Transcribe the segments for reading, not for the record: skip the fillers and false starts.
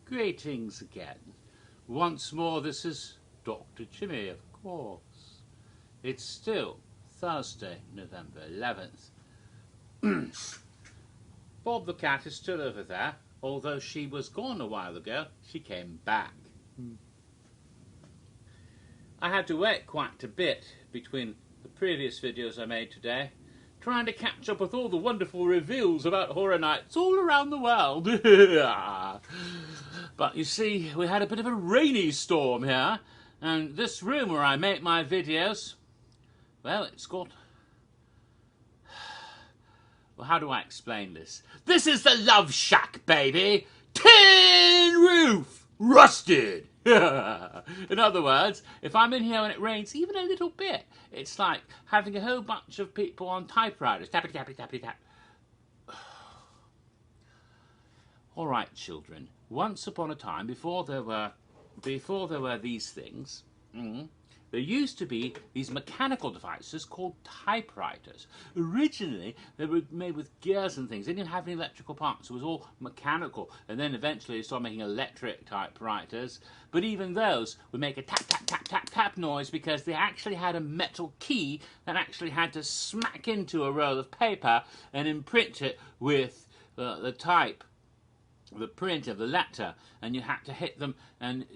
Greetings again. Once more, this is Dr. Jimmy, of course. It's still Thursday, November 11th. Bob the cat is still over there. Although she was gone a while ago, she came back. I had to wait quite a bit between the previous videos I made today, trying to catch up with all the wonderful reveals about Horror Nights all around the world. But you see, we had a bit of a rainy storm here, and this room where I make my videos, well, it's got... Well, how do I explain this? This is the Love Shack, baby! Tin roof! Rusted! In other words, if I'm in here and it rains even a little bit, it's like having a whole bunch of people on typewriters. Tappy, tappy, tappy, tap. All right, children. Once upon a time, before there were these things, there used to be these mechanical devices called typewriters. Originally, they were made with gears and things. They didn't have any electrical parts. It was all mechanical. And then eventually they started making electric typewriters. But even those would make a tap, tap, tap, tap, tap noise because they actually had a metal key that actually had to smack into a roll of paper and imprint it with the type, the print of the letter. And you had to hit them, and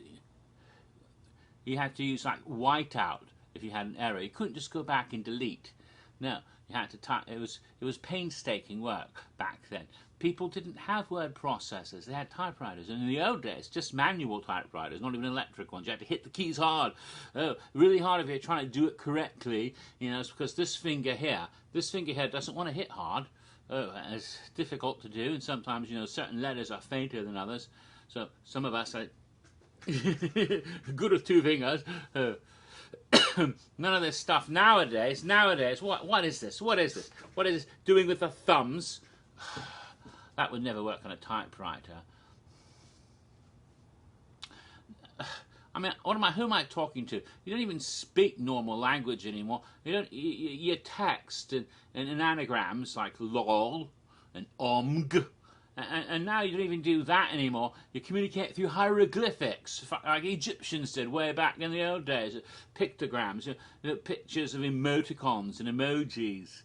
you had to use like whiteout if you had an error. You couldn't just go back and delete. No, you had to type. It was painstaking work back then. People didn't have word processors. They had typewriters. And in the old days, just manual typewriters, not even electric ones. You had to hit the keys hard. Oh, really hard if you're trying to do it correctly. You know, it's because this finger here doesn't want to hit hard. Oh, it's difficult to do. And sometimes, you know, certain letters are fainter than others. So some of us are good with two fingers. None of this stuff nowadays. What is this? What is this? What is this doing with the thumbs? That would never work on a typewriter. I mean, who am I talking to? You don't even speak normal language anymore. You text and anagrams like lol and omg. And now you don't even do that anymore. You communicate through hieroglyphics, like Egyptians did way back in the old days. Pictograms, you know, pictures of emoticons and emojis.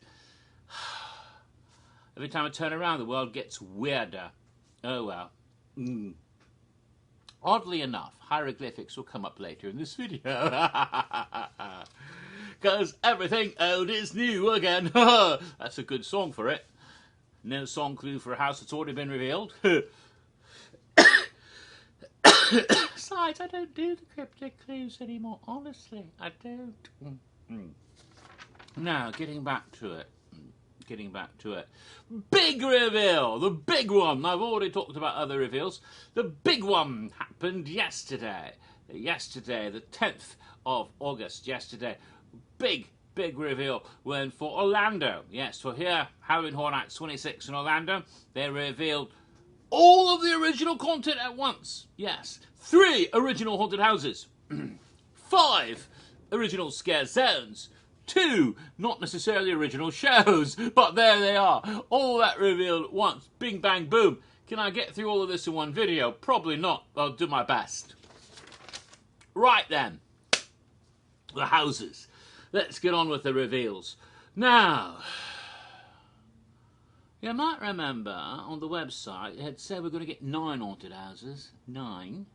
Every time I turn around, the world gets weirder. Oh well. Oddly enough, hieroglyphics will come up later in this video. Because everything old is new again. That's a good song for it. No song clue for a house that's already been revealed. Besides, I don't do the cryptic clues anymore. Honestly, I don't. Now, getting back to it. Big reveal! The big one! I've already talked about other reveals. The big one happened yesterday. Yesterday, the 10th of August. Yesterday. Big reveal when for Orlando. Yes, for here, Halloween Horror Nights 26 in Orlando, they revealed all of the original content at once. Yes, 3 original haunted houses, 5 original scare zones, 2 not necessarily original shows, but there they are. All that revealed at once. Bing, bang, boom. Can I get through all of this in one video? Probably not. I'll do my best. Right then, the houses. Let's get on with the reveals. Now, you might remember on the website it had said we're going to get 9 haunted houses. 9.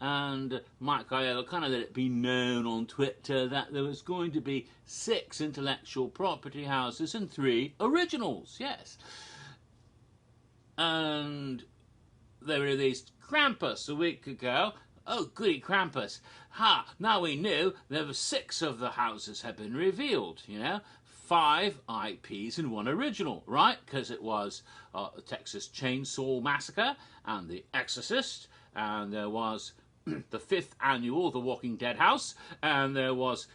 And Mike Aiello kind of let it be known on Twitter that there was going to be 6 intellectual property houses and 3 originals. Yes. And they released Krampus a week ago. Oh, goody Krampus. Ha! Now we knew there were 6 of the houses had been revealed, you know. 5 IPs and 1 original, right? Because it was the Texas Chainsaw Massacre and The Exorcist, and there was the 5th annual The Walking Dead house, and there was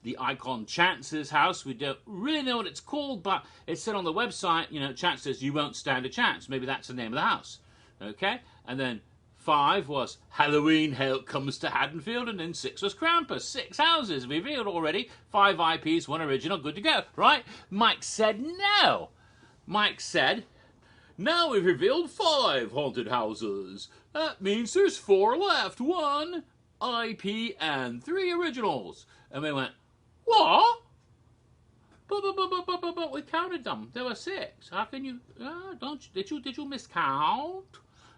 the Icon Chance's house. We don't really know what it's called, but it said on the website, you know, Chance says you won't stand a chance. Maybe that's the name of the house, okay? And then 5 was Halloween Hell Comes to Haddonfield, and then 6 was Krampus. 6 houses revealed already. 5 IPs, 1 original, good to go, right? Mike said no. Mike said Now we've revealed 5 haunted houses. That means there's 4 left. 1 IP and 3 originals. And we went, what? But we counted them. There were 6. How can you? Did you miscount?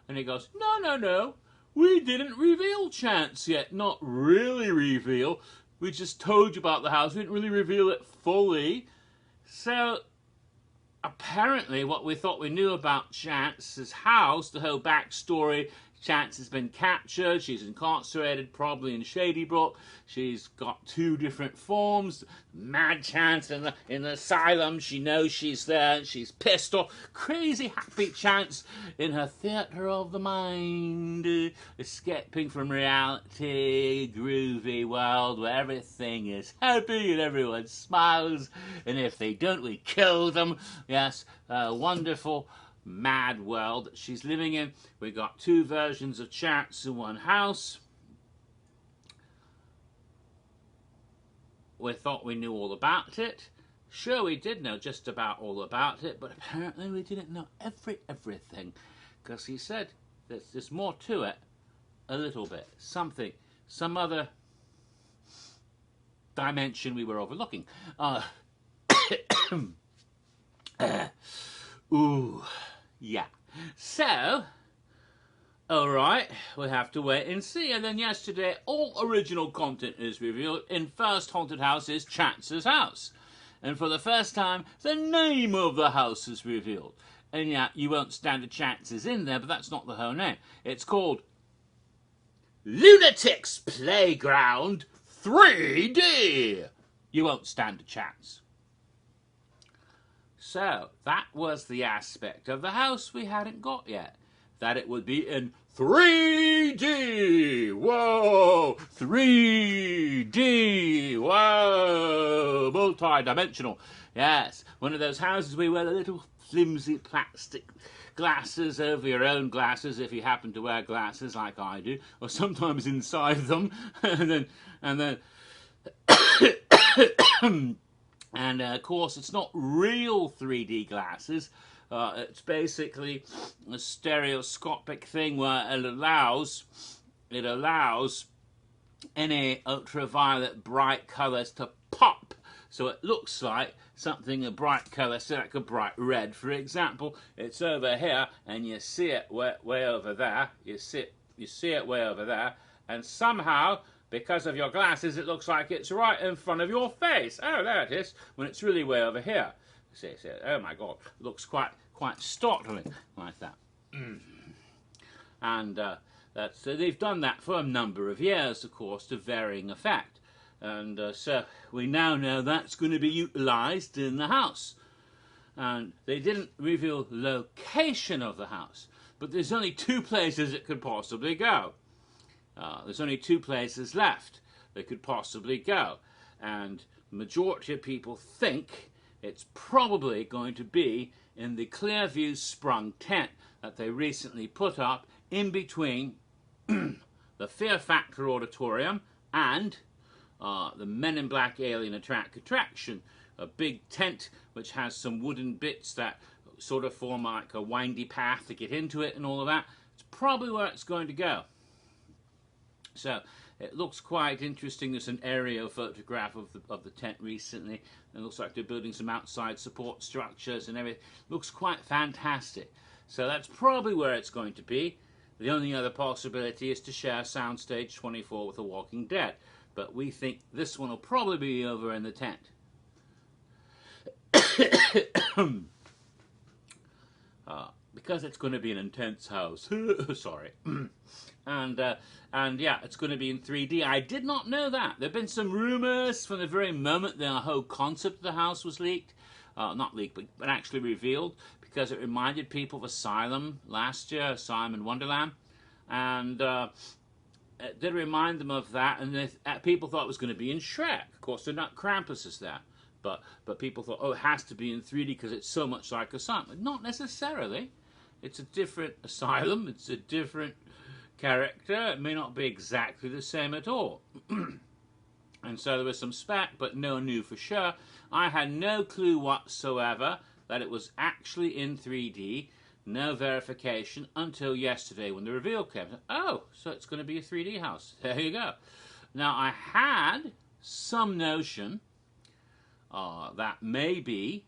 And he goes, no. We didn't reveal Chance yet. Not really reveal. We just told you about the house. We didn't really reveal it fully. So apparently, what we thought we knew about Chance's house, the whole backstory. Chance has been captured. She's incarcerated, probably in Shady Brook. She's got 2 different forms. Mad Chance in the asylum. She knows she's there. And she's pissed off. Crazy happy Chance in her theatre of the mind, escaping from reality, groovy world where everything is happy and everyone smiles. And if they don't, we kill them. Yes, wonderful. Mad world that she's living in. We got 2 versions of Chance in one house. We thought we knew all about it. Sure, we did know just about all about it, but apparently we didn't know everything, because he said there's more to it, a little bit, some other dimension we were overlooking. Ooh. Yeah. So, alright, we'll have to wait and see. And then yesterday, all original content is revealed in First Haunted House is Chance's house. And for the first time, the name of the house is revealed. And yeah, you won't stand a chance is in there, but that's not the whole name. It's called Lunatic's Playground 3D. You won't stand a chance. So, that was the aspect of the house we hadn't got yet. That it would be in 3D! Whoa! 3D! Whoa! Multi-dimensional. Yes, one of those houses where you wear the little flimsy plastic glasses over your own glasses, if you happen to wear glasses like I do, or sometimes inside them, and then and of course, it's not real 3D glasses. It's basically a stereoscopic thing where it allows any ultraviolet bright colours to pop. So it looks like something, a bright colour, say like a bright red, for example. It's over here, and you see it way over there. You see it way over there, and somehow, because of your glasses, it looks like it's right in front of your face. Oh, there it is, when it's really way over here. See, oh my God, it looks quite startling like that. And so they've done that for a number of years, of course, to varying effect. And so we now know that's going to be utilised in the house. And they didn't reveal location of the house, but there's only 2 places it could possibly go. There's only 2 places left they could possibly go, and the majority of people think it's probably going to be in the Clearview Sprung tent that they recently put up in between the Fear Factor Auditorium and the Men in Black Alien attraction, a big tent which has some wooden bits that sort of form like a windy path to get into it and all of that. It's probably where it's going to go. So it looks quite interesting. There's an aerial photograph of the tent recently. It looks like they're building some outside support structures and everything. Looks quite fantastic. So that's probably where it's going to be. The only other possibility is to share Soundstage 24 with The Walking Dead. But we think this one will probably be over in the tent. Because it's going to be an intense house. Sorry. And yeah, it's going to be in 3D. I did not know that. There have been some rumours from the very moment the whole concept of the house was leaked. Not leaked, but actually revealed, because it reminded people of Asylum last year, Asylum in Wonderland. And it did remind them of that, and people thought it was going to be in Shrek. Of course, they're not, Krampus is there. But people thought, oh, it has to be in 3D because it's so much like Asylum. Not necessarily. It's a different Asylum. It's a different character. It may not be exactly the same at all. And so there was some spec, but no new for sure. I had no clue whatsoever that it was actually in 3D. no verification until yesterday when the reveal came. Oh, so it's going to be a 3D house. There you go. Now, I had some notion that maybe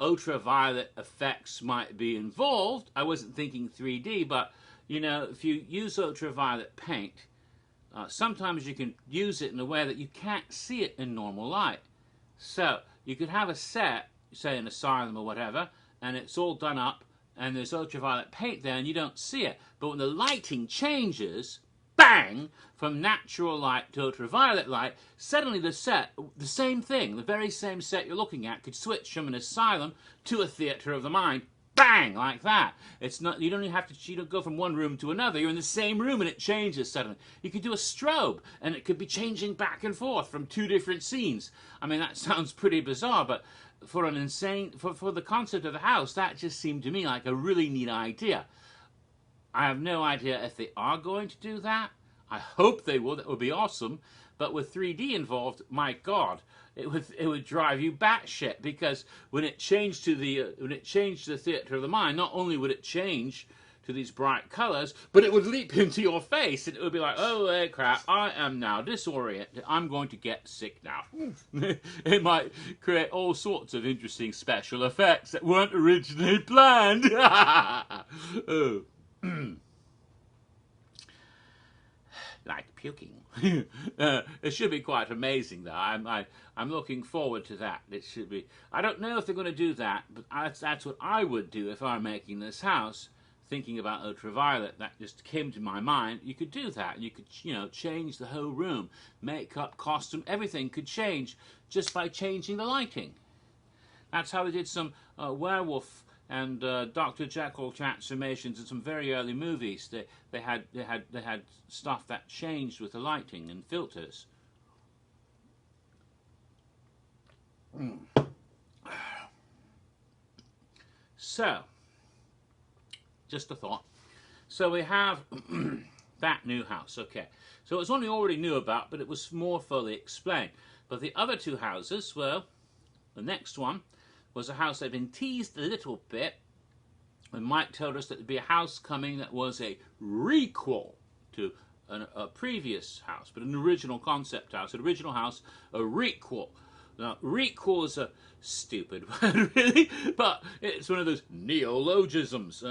ultraviolet effects might be involved. I wasn't thinking 3D, but you know, if you use ultraviolet paint, sometimes you can use it in a way that you can't see it in normal light. So you could have a set, say an asylum or whatever, and it's all done up, and there's ultraviolet paint there, and you don't see it. But when the lighting changes, bang, from natural light to ultraviolet light, suddenly the set, the same thing, the very same set you're looking at, could switch from an asylum to a theatre of the mind. Bang, like that. It's not, you don't even have to, you don't go from one room to another. You're in the same room and it changes suddenly. You could do a strobe and it could be changing back and forth from two different scenes. I mean, that sounds pretty bizarre, but for an insane, for the concept of the house, that just seemed to me like a really neat idea. I have no idea if they are going to do that. I hope they will. That would be awesome. But with 3D involved, my God, it would drive you batshit, because when it changed to the theatre of the mind, not only would it change to these bright colours, but it would leap into your face, and it would be like, oh, hey, crap, I am now disoriented. I'm going to get sick now. It might create all sorts of interesting special effects that weren't originally planned. Oh. Like puking. It should be quite amazing, though. I'm looking forward to that. It should be. I don't know if they're going to do that, but that's what I would do if I were making this house. Thinking about ultraviolet, that just came to my mind. You could do that. You could, you know, change the whole room, makeup, costume, everything could change just by changing the lighting. That's how they did some werewolf and Dr. Jekyll transformations in some very early movies. They had stuff that changed with the lighting and filters. So, just a thought. So we have that new house. Okay, so it's one we already knew about, but it was more fully explained. But the other two houses, well, the next one was a house that had been teased a little bit, and Mike told us that there'd be a house coming that was a requel to a previous house, but an original concept house, an original house, a requel. Now, requel is a stupid word, really, but it's one of those neologisms.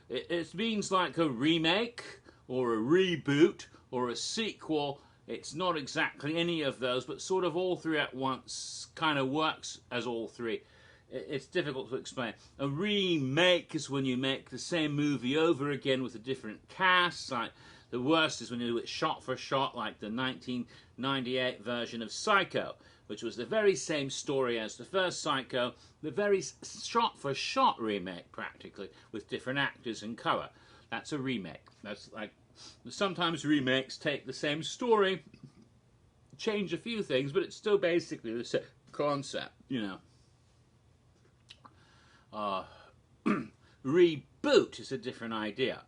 It means like a remake, or a reboot, or a sequel. It's not exactly any of those, but sort of all three at once kind of works as all three. It's difficult to explain. A remake is when you make the same movie over again with a different cast. Like, the worst is when you do it shot for shot, like the 1998 version of Psycho, which was the very same story as the first Psycho, the very shot for shot remake practically, with different actors and colour. That's a remake. That's like, sometimes remakes take the same story, change a few things, but it's still basically the same concept, you know. Reboot is a different idea.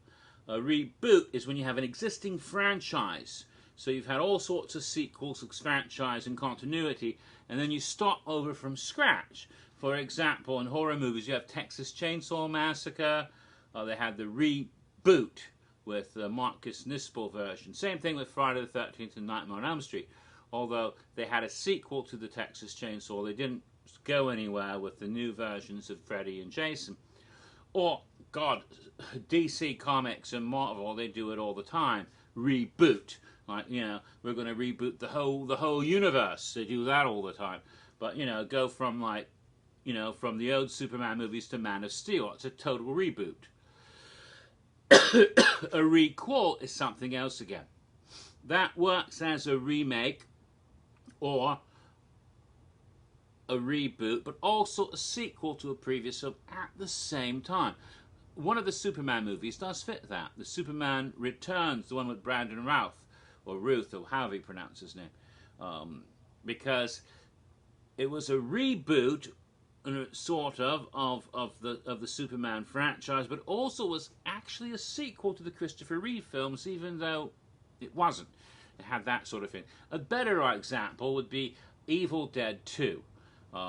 A reboot is when you have an existing franchise. So you've had all sorts of sequels, franchise and continuity, and then you start over from scratch. For example, in horror movies, you have Texas Chainsaw Massacre. They had the reboot with the Marcus Nispel version. Same thing with Friday the 13th and Nightmare on Elm Street. Although they had a sequel to the Texas Chainsaw, they didn't go anywhere with the new versions of Freddy and Jason. Or, God, DC Comics and Marvel, they do it all the time. Reboot. Like, you know, we're going to reboot the whole universe. They do that all the time. But, you know, go from, like, you know, from the old Superman movies to Man of Steel. It's a total reboot. A requel is something else again. That works as a remake or a reboot, but also a sequel to a previous film at the same time. One of the Superman movies does fit that. The Superman Returns, the one with Brandon Routh, or Ruth, or however you pronounce his name, because it was a reboot, sort of the Superman franchise, but also was actually a sequel to the Christopher Reeve films, even though it wasn't. It had that sort of thing. A better example would be Evil Dead 2.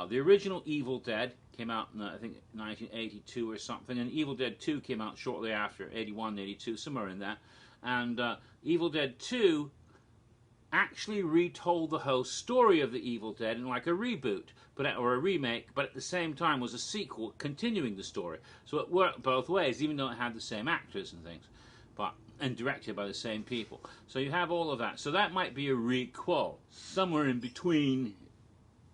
The original Evil Dead came out in, I think, 1982 or something, and Evil Dead 2 came out shortly after, 81, 82, somewhere in there. And Evil Dead 2 actually retold the whole story of the Evil Dead in like a reboot, or a remake, but at the same time was a sequel continuing the story. So it worked both ways, even though it had the same actors and things, and directed by the same people. So you have all of that. So that might be a requel, somewhere in between,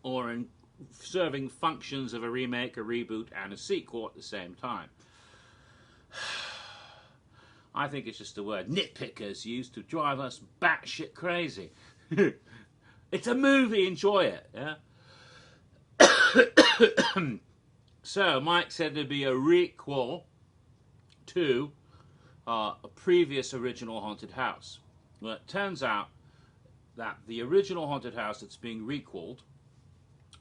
or in serving functions of a remake, a reboot, and a sequel at the same time. I think it's just the word nitpickers used to drive us batshit crazy. It's a movie, enjoy it. Yeah. So Mike said there'd be a requel to a previous original haunted house. Well, it turns out that the original haunted house that's being requelled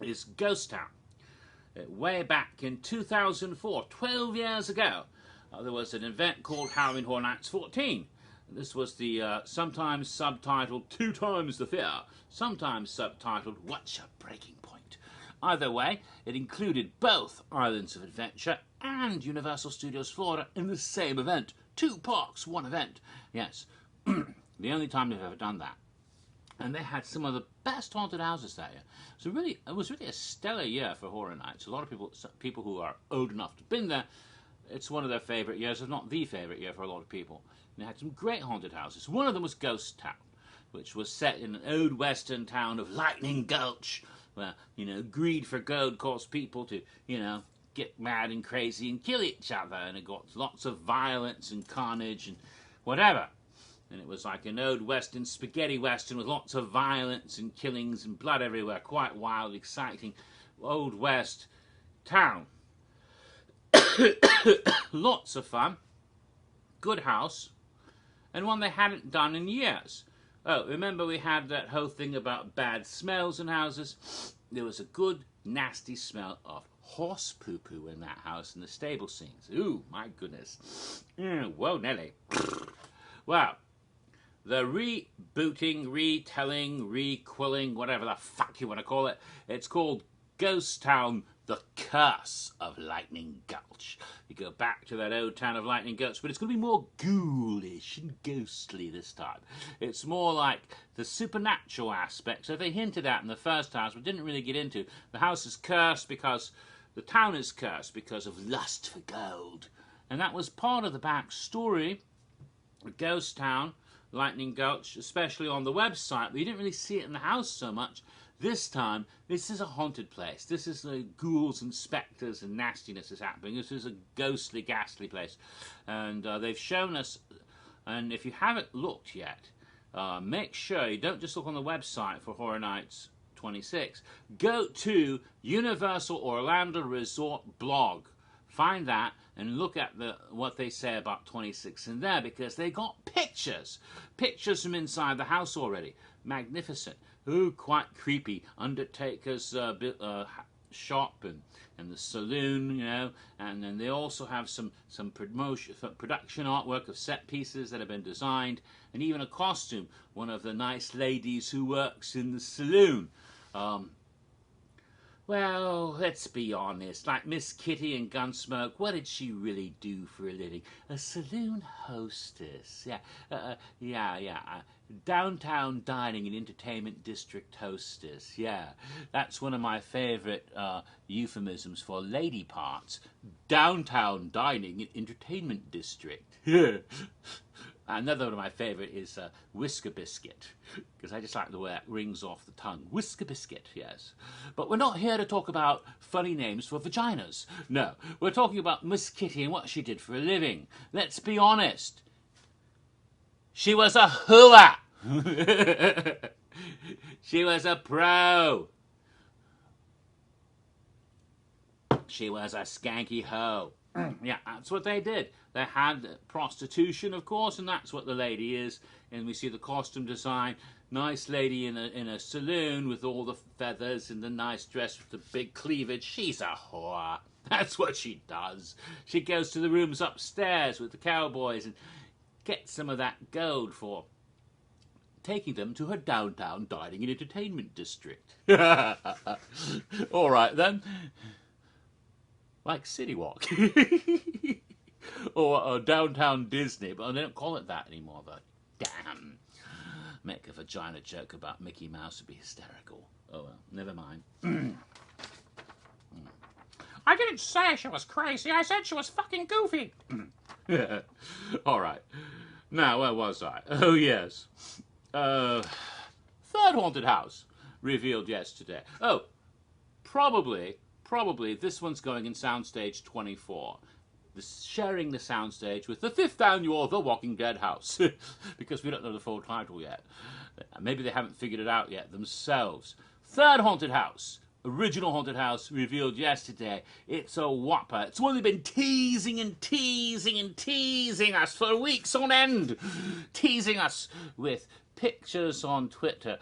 is Ghost Town. Way back in 2004, 12 years ago, there was an event called Halloween Horror Nights 14. This was the sometimes subtitled 2 Times the Fear, sometimes subtitled What's Your Breaking Point? Either way, it included both Islands of Adventure and Universal Studios Florida in the same event. 2 parks, 1 event. Yes, the only time they've ever done that. And they had some of the best haunted houses that year. So really, it was really a stellar year for Horror Nights. A lot of people who are old enough to have been there, it's one of their favourite years, if not the favourite year for a lot of people. And they had some great haunted houses. One of them was Ghost Town, which was set in an old western town of Lightning Gulch, where, greed for gold caused people to, get mad and crazy and kill each other. And it got lots of violence and carnage and whatever. And it was like an old western, spaghetti western with lots of violence and killings and blood everywhere. Quite wild, exciting, old west town. Lots of fun. Good house. And one they hadn't done in years. Oh, remember we had that whole thing about bad smells in houses? There was a good, nasty smell of horse poo-poo in that house in the stable scenes. Ooh, my goodness. Whoa, Nelly. Well, the rebooting, retelling, requilling, whatever the fuck you want to call it, it's called Ghost Town, The Curse of Lightning Gulch. You go back to that old town of Lightning Gulch, but it's going to be more ghoulish and ghostly this time. It's more like the supernatural aspects that they hinted at in the first house, but didn't really get into. The house is cursed because, the town is cursed because of lust for gold. And that was part of the backstory of Ghost Town, Lightning Gulch, especially on the website, but you didn't really see it in the house so much. This time, this is a haunted place. This is the ghouls and spectres and nastiness is happening. This is a ghostly, ghastly place. And they've shown us, and if you haven't looked yet, make sure you don't just look on the website for Horror Nights 26. Go to Universal Orlando Resort blog. Find that and look at what they say about 26 in there, because they got pictures from inside the house already. Magnificent. Ooh, quite creepy. Undertaker's shop and the saloon, and then they also have some production artwork of set pieces that have been designed, and even a costume, one of the nice ladies who works in the saloon. Well, let's be honest, like Miss Kitty in Gunsmoke, what did she really do for a living? A saloon hostess, downtown dining and entertainment district hostess, that's one of my favourite euphemisms for lady parts, downtown dining and entertainment district. Another one of my favourite is Whisker Biscuit, because I just like the way it rings off the tongue. Whisker Biscuit, yes. But we're not here to talk about funny names for vaginas. No, we're talking about Miss Kitty and what she did for a living. Let's be honest. She was a hooah. She was a pro. She was a skanky hoe. Yeah, that's what they did. They had prostitution, of course, and that's what the lady is. And we see the costume design. Nice lady in a saloon with all the feathers and the nice dress with the big cleavage. She's a whore. That's what she does. She goes to the rooms upstairs with the cowboys and gets some of that gold for taking them to her downtown dining and entertainment district. All right, then. like City Walk. or Downtown Disney, but they don't call it that anymore, though. Damn. Make a vagina joke about Mickey Mouse would be hysterical. Oh well, never mind. I didn't say she was crazy, I said she was fucking goofy. Alright. Now, where was I? Oh, yes. Third haunted house revealed yesterday. Oh, probably this one's going in Soundstage 24. Sharing the soundstage with the 5th annual The Walking Dead house. Because we don't know the full title yet. Maybe they haven't figured it out yet themselves. Third haunted house. Original haunted house revealed yesterday. It's a whopper. It's one they've been teasing and teasing and teasing us for weeks on end. Teasing us with pictures on Twitter,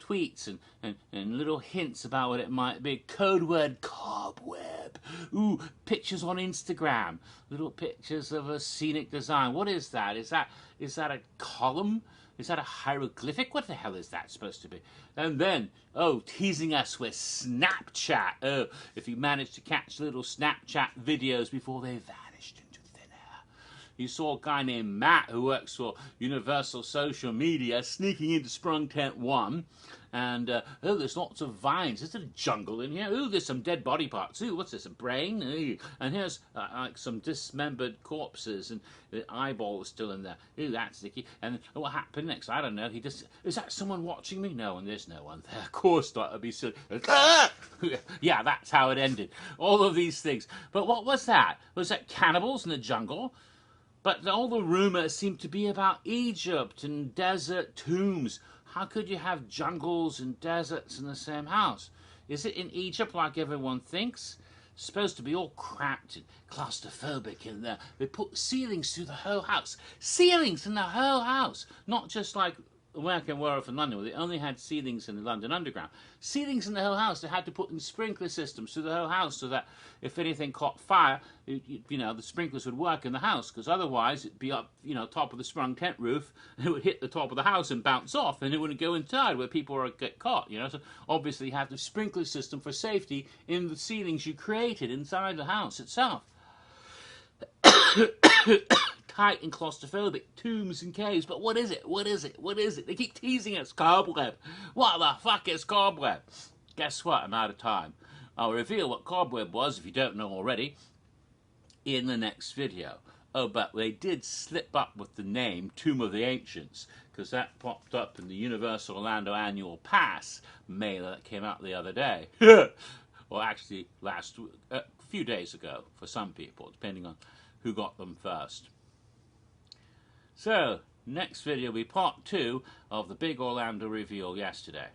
tweets and little hints about what it might be. Code word cobweb. Ooh, pictures on Instagram. Little pictures of a scenic design. What is that? Is that a column? Is that a hieroglyphic? What the hell is that supposed to be? And then, teasing us with Snapchat. Oh, if you managed to catch little Snapchat videos before they vanished into thin air. You saw a guy named Matt who works for Universal Social Media sneaking into Sprung Tent 1. And, there's lots of vines. Is there a jungle in here? Ooh, there's some dead body parts. Ooh, what's this, a brain? Ooh. And here's, like, some dismembered corpses, and the eyeball is still in there. Ooh, that's icky. And what happened next? I don't know. Is that someone watching me? No, and there's no one there. Of course not. It'd be silly. Yeah, that's how it ended. All of these things. But what was that? Was that cannibals in the jungle? But all the rumors seem to be about Egypt and desert tombs. How could you have jungles and deserts in the same house? Is it in Egypt like everyone thinks? It's supposed to be all cramped and claustrophobic in there. They put ceilings through the whole house. Ceilings in the whole house! Not just like American Werewolf in London, where they only had ceilings in the London Underground. Ceilings in the whole house. They had to put in sprinkler systems through the whole house so that if anything caught fire, the sprinklers would work in the house, because otherwise it'd be up, top of the sprung tent roof, and it would hit the top of the house and bounce off, and it wouldn't go inside where people would get caught, So obviously you have the sprinkler system for safety in the ceilings you created inside the house itself. Tight and claustrophobic, tombs and caves, but what is it? What is it? What is it? They keep teasing us, cobweb. What the fuck is cobweb? Guess what? I'm out of time. I'll reveal what cobweb was, if you don't know already, in the next video. Oh, but they did slip up with the name Tomb of the Ancients, because that popped up in the Universal Orlando Annual Pass mailer that came out the other day. Or actually a few days ago for some people, depending on who got them first. So, next video will be part 2 of the big Orlando reveal yesterday.